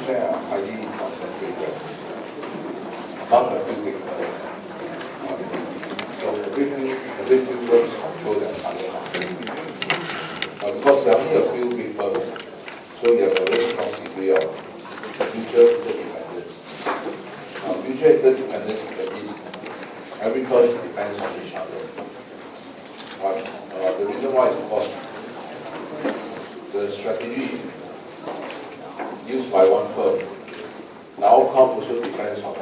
market share are highly concentrated. Not a few big firms. So the big firms control the entire market. Because there are only a few big firms, so you have a very strong degree of mutual interdependence. Mutual interdependence is every firm depends on each other. But the reason why is because the strategy used by one firm, the outcome also depends on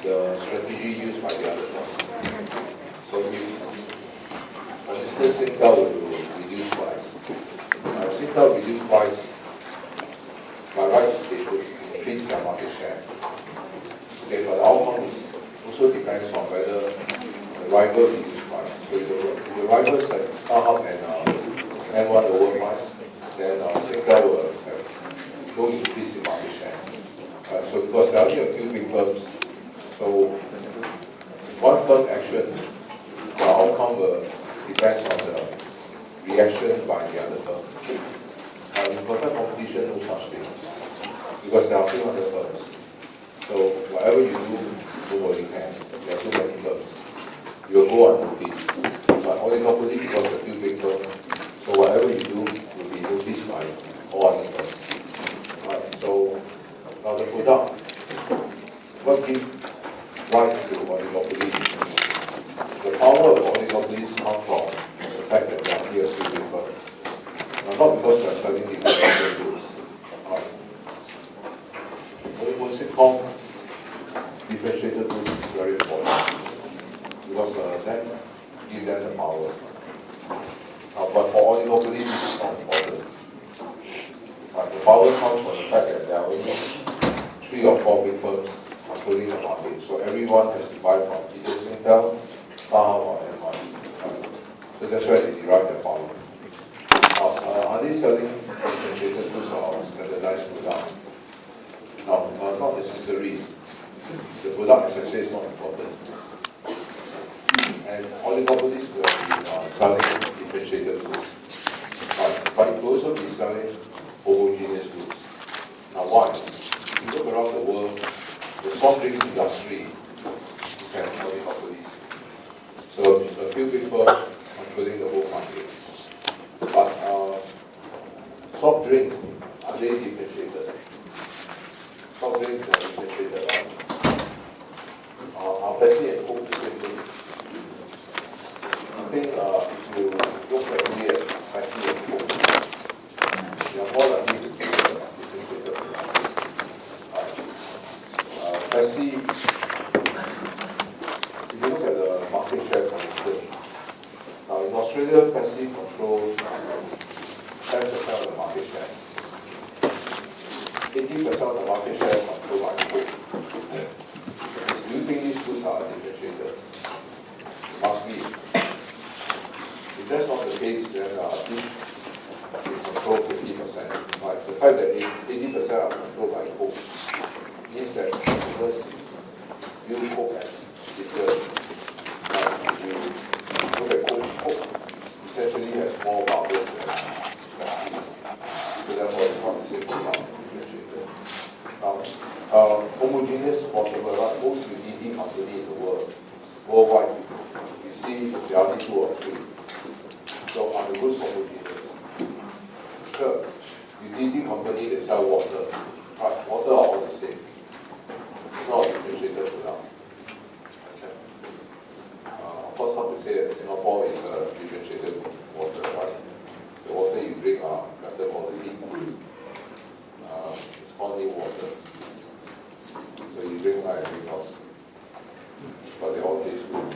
the strategy used by the other firm. So if, for instance, Singtel will reduce price. Singtel reduce price, by right, they could increase their market share. Okay, but the outcome is also depends on whether the rival reduce price. So if the rivals like StarHub and M1 lower price, then Singtel will no increase in market share. So because there are only a few big firms, so one firm action, the outcome will depends on the reaction by the other firm. In perfect competition, no such thing, because there are 200 firms. So whatever you do, nobody can. There are too many firms. You will go unnoticed. But oligopoly, because there are few big firms, so whatever you do will be noticed by all other firms. Right. So now the product, what gives rise to oligopoly? The power of oligopolies comes from the fact that there are here few big firms. Not because they are selling different goods. When sitcom differentiated goods is very important because that gives them the power. But for oligopoly, this is not important. The power comes from the fact that there are only 3 or 4 big firms controlling the market. So everyone has to buy from either Singtel, StarHub, or M1. So that's where they derive their power. Are they selling differentiated goods or standardized products? No, not necessarily. The product, as I say, is not important. And oligopolies will be selling differentiated goods. But it will also be selling homogeneous goods. Now why? If you look around the world, the soft drinks industry is an oligopoly. So a few big firms controlling the whole market. But soft drinks, are they differentiated? Soft drinks are differentiated. Are Pepsi and Coke the same thing? I think if you look carefully at Pepsi and Coke, they are more likely to be differentiated. Pepsi, if you look at the market share, for instance, now in Australia, Pepsi controls 10% of the market share. 80% of the market share is controlled by Coke. Do you think these goods are differentiated? Must be. If that's not the case, then this is controlled 50%. Right? The fact that 80% are controlled by Coke means that consumers view Coke as different. If you look at Coke essentially has more bubbles than Pepsi. So therefore it's not the same product. Homogeneous possible, right? Most utility companies in the world, worldwide, you see there are only 2 or 3. So are the goods homogeneous? Sure. Utility company that sell water, right? Water are all the same. It's not a differentiated product. Okay. Of course, how to say that Singapore is a differentiated water, right? The water you drink are better quality. It's called new water. So you drink high because but they all taste good.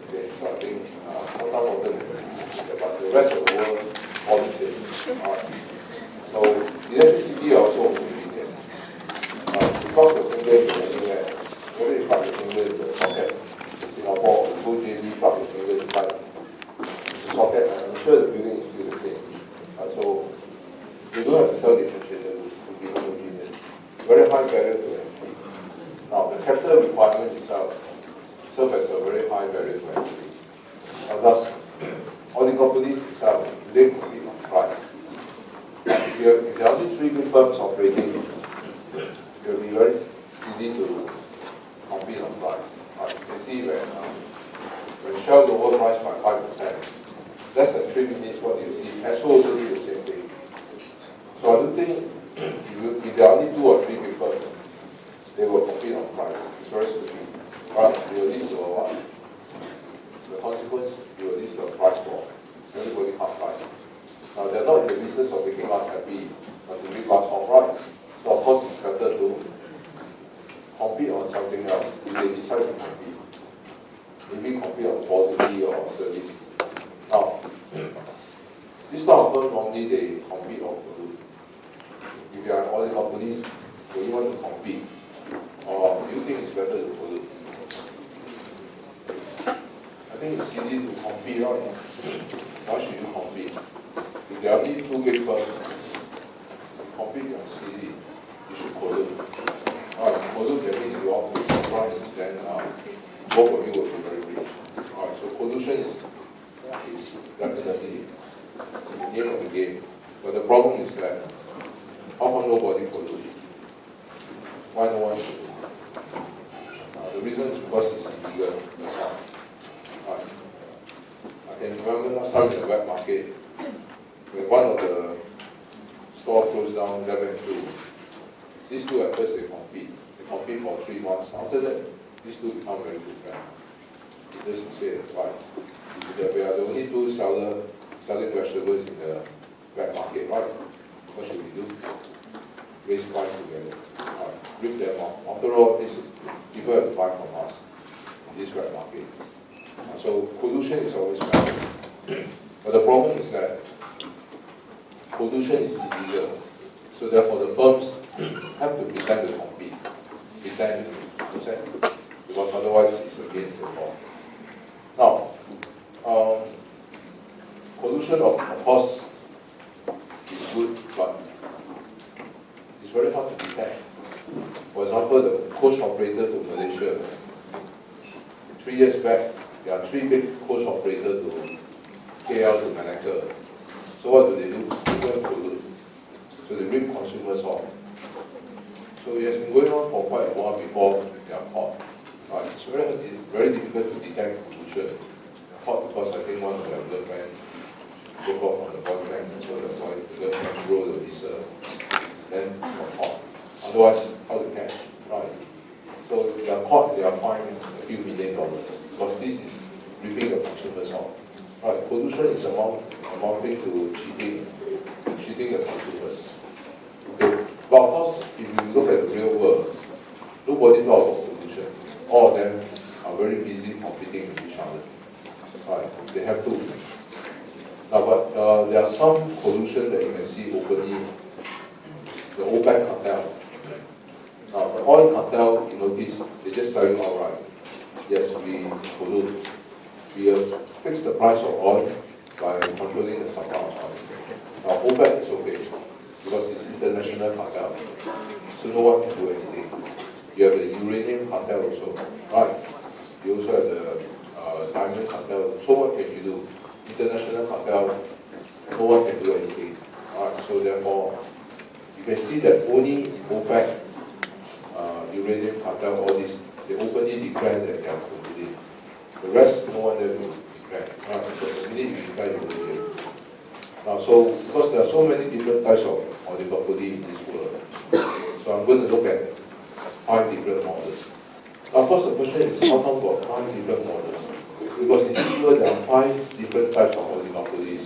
Okay, so I think total water but the rest of the world all the same. So electricity also homogeneous. You plug the finger into anywhere, whether you plug the finger into the socket in Singapore, you go JB, plug the finger inside the socket, and I'm sure the building is still the same. So you don't have to sell differentiated to be homogeneous. Very high barrier to entry. Now, the capital requirement itself serves as a very high barrier to entry. And thus, oligopolies itself, they compete on price. if there are only 3 big firms operating, it will be very easy to compete on price. You can see when Shell overpriced by 5%, less than 3 minutes what you see. Esso also do the same thing. So I don't think if there are only 2 or 3 big firms, they will compete on price. It's very stupid. You will lead to what? The consequence, you will lead to a price war. Everybody can't buy. Now they're not in the business of making us happy, but to make us all right. So of course it's better to compete on something else if they decide to compete. Maybe compete on quality or service. Now, this type of firm normally they compete on pollute. If you are oligopolies, do you want to compete? Or do you think it's better to pollute? I think it's easy to compete, right? Why should you compete? If there are only 2 big firms, compete on CD, you should pollute. Pollute, that means you all fix the price, then both of you will be very rich. So pollution is definitely the name of the game. But the problem is that how come nobody pollutes? Why no one should? The reason is because it's illegal. That's all. I can remember last time in the wet market, when one of the store closed down, that went through. These 2 at first they compete. They compete for 3 months. After that, these 2 become very good friends. Just to say why. We are the only 2 selling vegetables in the wet market, right? What should we do? Raise price together. Rip them off. After all, these people have to buy from us in this wet market. So pollution is always bad. But the problem is that pollution is illegal. So therefore the firms have to pretend to compete. Pretend, because otherwise it's against the law. Now, pollution of course is good, but it's very hard to detect. For example, the coach operator to Malaysia, 3 years back, there are 3 big coach operators to KL to Malacca. So what do? They go and pollute. So they rip consumers off. So it has been going on for quite a while before they are caught. It's very difficult to detect pollution. Caught because I think one of their girlfriends broke off from the boyfriend, and so the girlfriend rolled the visa, then got caught. Otherwise, how to catch? So if they are caught, they are fined a few $1 million because this is ripping the consumers off. Pollution is amounting to cheating the consumers. Okay. But of course, if you look at the real world, nobody talks about pollution. All of them are very busy competing with each other. They have to. Now, but there are some pollution that you can see openly. The OPEC cartel. Now, the oil cartel, you notice, they just tell you, all right, yes, we pollute. We fix the price of oil by controlling the supply of oil. Now, OPEC is okay because it's international cartel, so no one can do anything. You have the uranium cartel also, right? You also have the diamond cartel. So what can you do? International cartel, no one can do anything. So therefore, you can see that only OPEC, uranium cartel, all this, they openly declare that they are polluting. The rest, no one there will declare. Because the minute you declare, you will. Now, so because there are so many different types of oligopoly in this world, so I'm going to look at 5 different models. Now, of course, the question is, how come got 5 different models? Because in this world, there are 5 different types of oligopolies.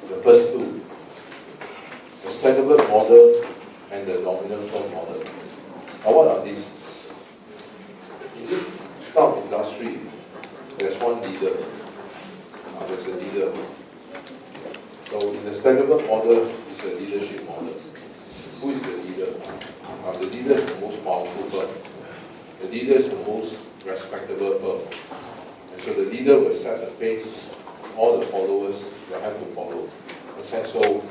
The first 2, the standard model and the nominal firm model. Now, what are these? In this type of industry, there's one leader. There's a leader. So in the standard model, it's a leadership model. Who is the leader? The leader is the most powerful firm. The leader is the most respectable firm. And so the leader will set the pace. All the followers will have to follow. Okay? So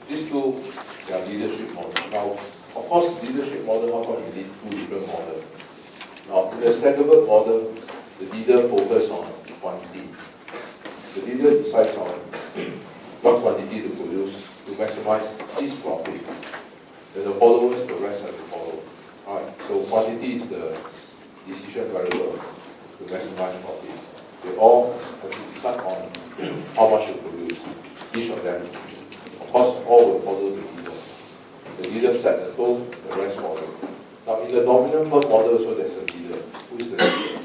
these 2, they are leadership models. Now, of course, leadership model, how come you need 2 different models? Now, in the standard model, the leader focuses on quantity. The leader decides on what quantity to produce to maximize his profit. Then the followers, the rest have to follow. Alright, so quantity is the decision variable to maximize profit. They all have to decide on how much to produce, each of them. Of course, all will follow the leader. The leader set the tone, the rest follow. Now, in the dominant firm model, also there's a leader. Who is the leader?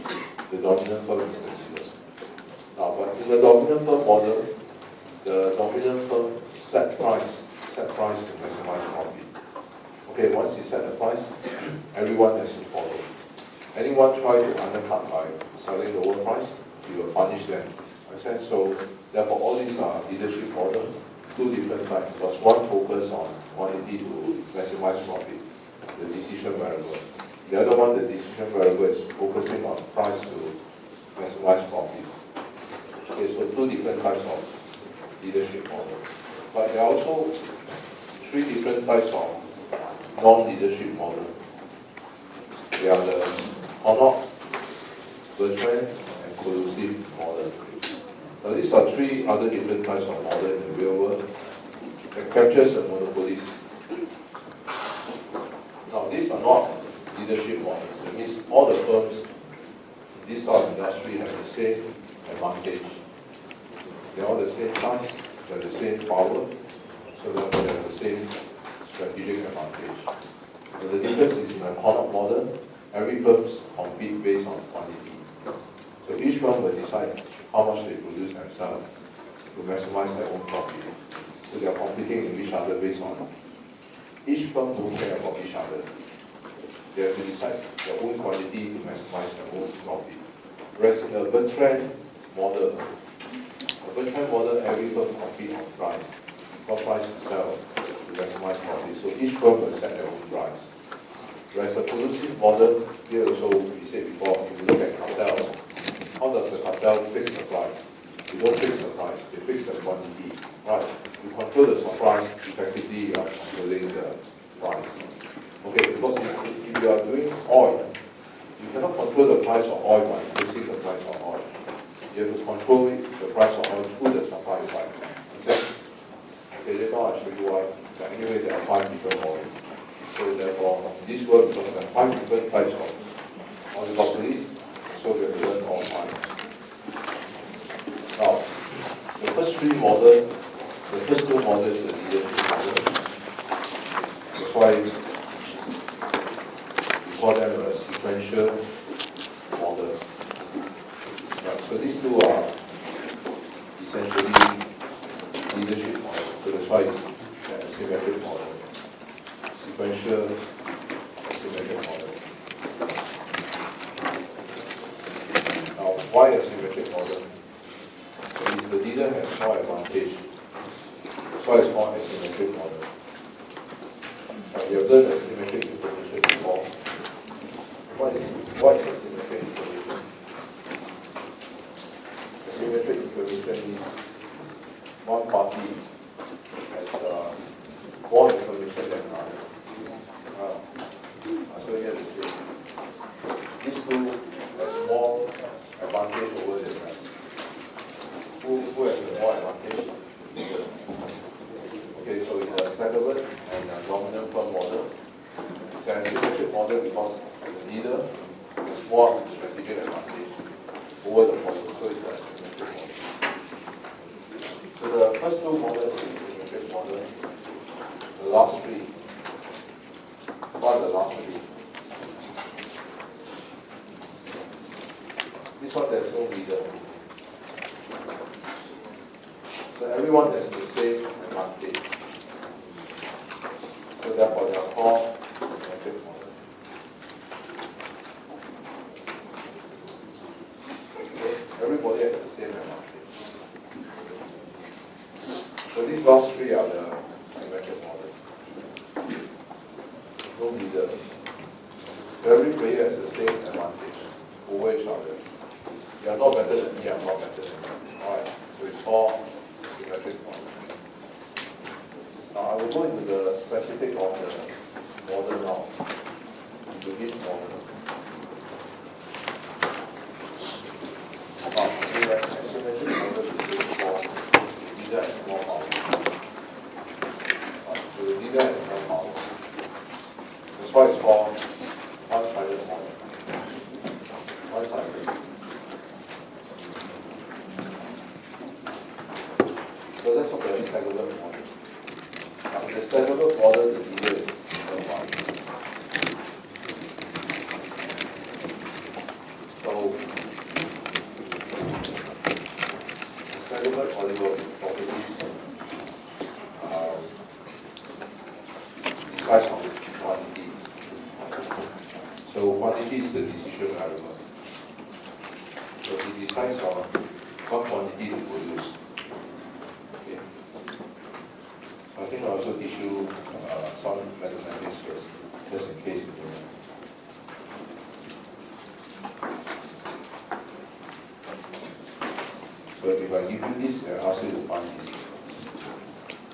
The dominant firm is the leader. Now, but in the dominant firm model, the dominant firm set price to maximize profit. Okay, once you set the price, everyone has to follow. Anyone try to undercut by selling lower price, you will punish them. Okay? So therefore, all these are leadership models, two different types. Because one focus on quantity to maximize profit, the decision variable. The other one, the decision variable, is focusing on price to maximize profit. Okay, so two different types of leadership models. But there are also three different types of non-leadership models. They are the Carnot, Bertrand, and collusive model. Now these are three other different types of model in the real world that captures the monopolies. Now these are not leadership models. That means all the firms in this sort of industry have the same advantage. They're all the same size, they have the same power, so therefore they have the same strategic advantage. So the difference is in the Carnot model, every firm compete based on quantity. So each firm will decide how much they produce themselves to maximize their own profit. So they are competing with each other based on each firm don't care about each other. They have to decide their own quantity to maximize their own profit. Whereas in the Bertrand model, every firm compete on price. What price to sell to maximize profit. So each firm will set their own price. Whereas the collusive model, here also we said before, if you look at cartels, how does the cartel fix the price? You don't fix the price, they fix the quantity. Right? You control the supply, effectively you are controlling the price. Okay, because if you are doing oil, you cannot control the price of oil by fixing the price of oil. You have to control the price of oil through the supply side. Okay, later on I'll show you why. But anyway, there are 5 different models. So therefore, this work, because there are 5 different types of oligopolies, so we have to learn all 5. Now, the first 2 models is the leadership model. That's why we call them a sequential model. Right, so these 2 are essentially leadership model. So that's why it's a symmetric model. Sequential symmetric model. Now, why a symmetric model? Because the leader has more advantage. That's why it's called a symmetric model. Now, you have done a symmetric information before. What is a symmetric information? A symmetric information is one party has more information than another. So here it says, these 2 has more advantage over the rest. Who has the more advantage? Okay, so it's a settlement and a dominant firm model. It's a symmetric model because the leader has more strategic advantage over the follower. So it's a symmetric model. So the first 2 models is a symmetric model. The last 3. What are the last 3? This one there's no leader. So everyone has the same advantage. So therefore they are called symmetric model. Okay? Everybody has the same advantage. So these last 3 are the symmetric model. No leader. So everybody has the same advantage over each other. You are not better than me, I am not better than you. Alright, so it's all symmetric model. Now I will go into the specific of the model now, into each model. Now, the asymmetric model is based on leader and small power. the Stackelberg model, the leader is firm one. So, Stackelberg oligo properties decides on quantity. So quantity is the decision element. So it decides on what quantity to produce. Okay. I think I'll also teach you some mathematics first, just in case you don't know. So if I give you this and ask you to find this,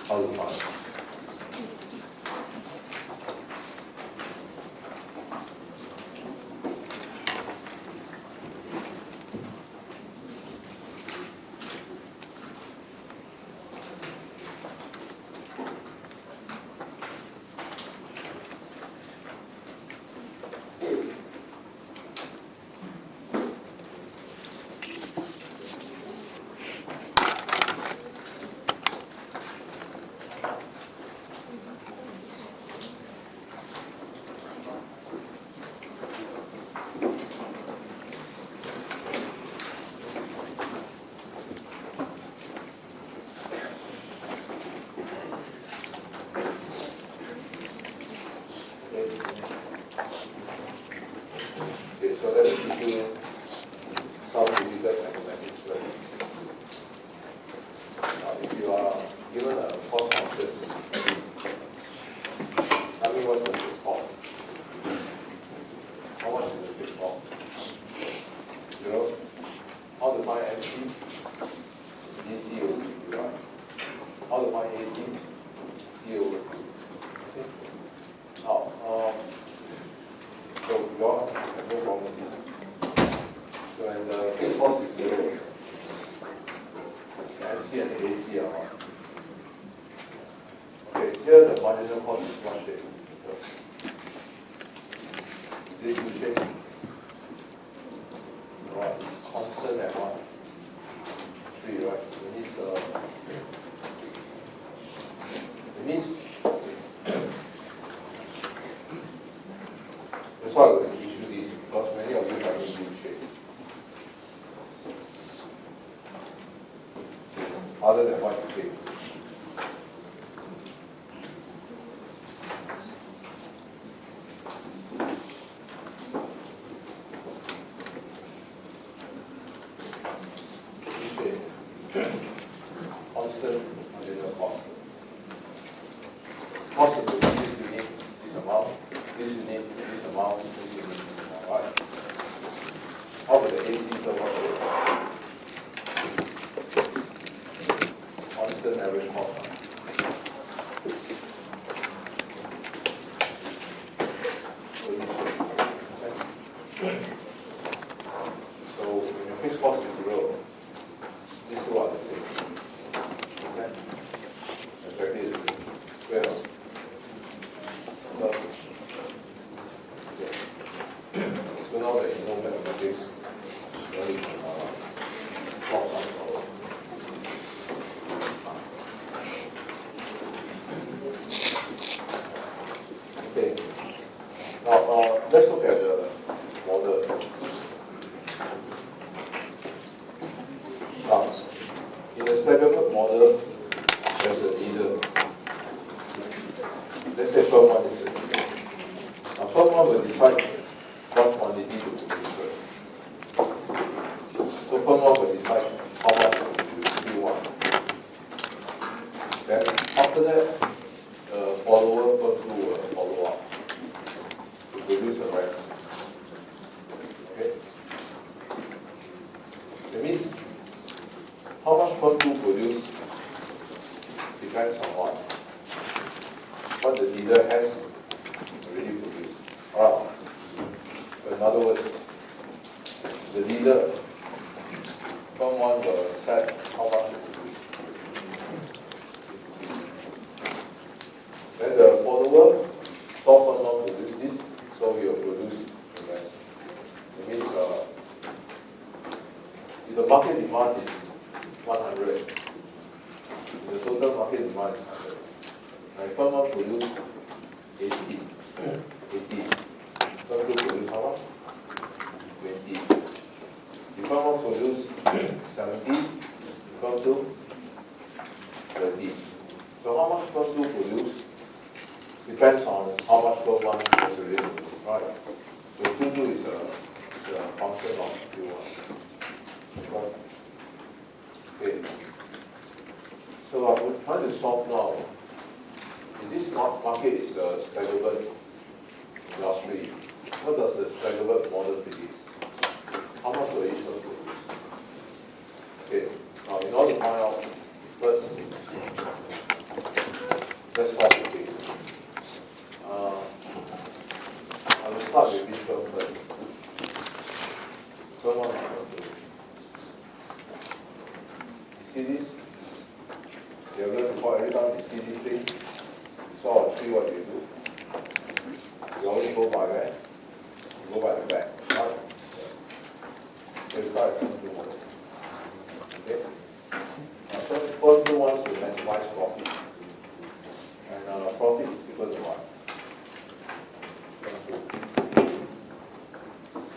how to find it? Okay, so let me teach you some difficult mathematics first. If you are given a force constant, tell me what's the fixed force? How much is the fixed force? 0. How to find MC? DC over dV. How to find AC? C over 2. Okay. Now, so you all have no problem with this. So when the fixed force is 0, the MC and the AC are 1. Okay, here the marginal cost is what shape? Is it U shape? Right, it's constant at 1. 3, right? It means that's why we're going to issue these, because many of you have a U shape. Other than what you shape. Constant marginal cost. Cost of this unit, this amount, this unit, this amount, this unit, this amount, right? How about the AC thermal rate? Constant average cost. So when your fixed cost is 0, this is what it is. Exactly the same. Well, so now that you know mathematics, then you can plot some problem. Okay. Now let's look at the model. Now, in the Stackelberg model, there's a leader. Let's say firm 1 is a leader. Now, firm 1 will decide what quantity to produce first. So, firm 1 will decide how much to produce Q1. Then, after that, the follower firm 2 will follow up to produce the rest. Okay? That means, how much firm 2 produce depends on what? What the leader has already produced. Alright. In other words, the leader, firm 1 will set how much to produce. Then the follower, top firm 1 produce this, so we will produce the rest. It means if the market demand is 100, the total market demand is 100. My firm one produce 80. 80. Firm 2 produce how much? 20. The firm one produce 70. Firm 2, 30. So how much firm 2 produce depends on how much firm 1 is produced. Right? So Q2 is a function of Q1. Okay. So I'm trying to solve now. In this market is the Staggerbird industry. What does the Staggerbird model predict? How much will each one produce? Okay. Now, in order to find out, first, let's solve the thing. I will start with which term first. Term 1 and term 2. See this? You are going to call every time you see this thing. So, see what you do. You only go by where? You go by the back. Right? So you start with 2 ones. Okay? Now, first 2 ones will maximize profit. And profit is equal to what?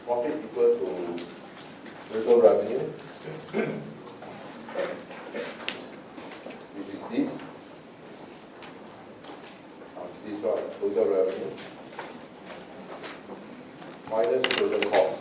Profit equal to total revenue, which is this. This one, total revenue, minus total cost.